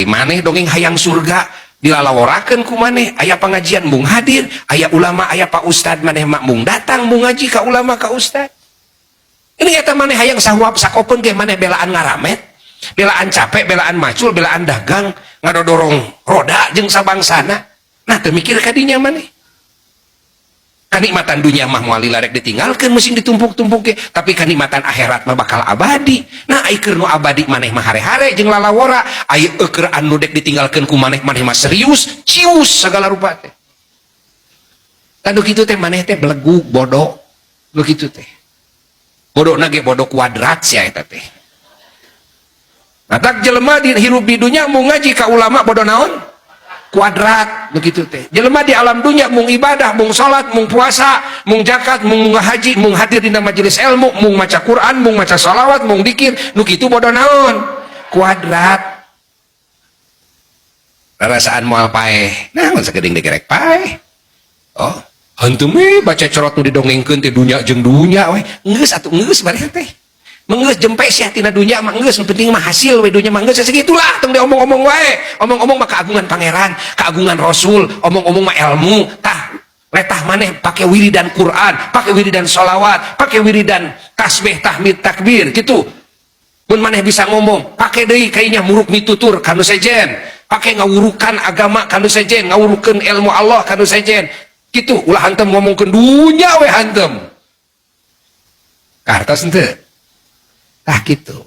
maneh dongeng hayang surga dilalaworakeun ku maneh, aya pengajian mung hadir, aya ulama, aya pak ustad, maneh mak mung datang mung ngaji ka ulama ka ustad. Ini eta maneh hayang sahuap sakopeun ge maneh belaan ngaramet, belaan capek, belaan macul, belaan dagang, ngadodorong roda jeung sabangsana. Nah teu mikir ka dinya maneh. Kanikmatan dunia mah moal larek ditinggalkeun mesin ditumpuk-tumpuk ge, tapi kanikmatan akhirat mah bakal abadi. Nah ai keur nu abadi maneh mah hare-hare jeung lalawora, ai eukeur anu dek ditinggalkeun ku maneh mah serius, cius segala rupa teh. Tanu kitu teh maneh teh belegug bodoh. Lu kitu teh. Bodohna ge bodoh kuadrat sia eta teh. Nah tak jelema di hirup di dunya mung ngaji ka ulama bodoh naon? Kuadrat begitu teh. Jelema di alam dunia mung ibadah, mung salat, mung puasa, mung zakat, mung haji, mung hadir dina majelis ilmu, mung maca Quran, mung maca shalawat, mung dikir, nu kitu bodoh naon? Kuadrat. Perasaan moal paeh. Naon sageuding digerek paeh. Oh, henteu me baca corot nu didongengkeun teh dunya jeung dunya we. Geus atuh geus bari teh. Menggeus jempe sia tina dunya mah geus, penting mah hasil we dunya mah geus segitulah tong diomong-omong wae. Omong-omong mah keagungan pangeran, keagungan rasul, omong-omong mah ilmu. Tah letah maneh pake wiridan Quran, pake wiridan sholawat, pake wiridan tasbih, tahmid, takbir gitu. Mun maneh bisa ngomong, pake deui kayaknya muruk mitutur kanu sejen, pake ngawurukan agama kanu sejen, ngawurukeun ilmu Allah kanu sejen. Gitu ulah hantem ngomongkeun dunya we hantem. Kartos henteu. Tah gitu.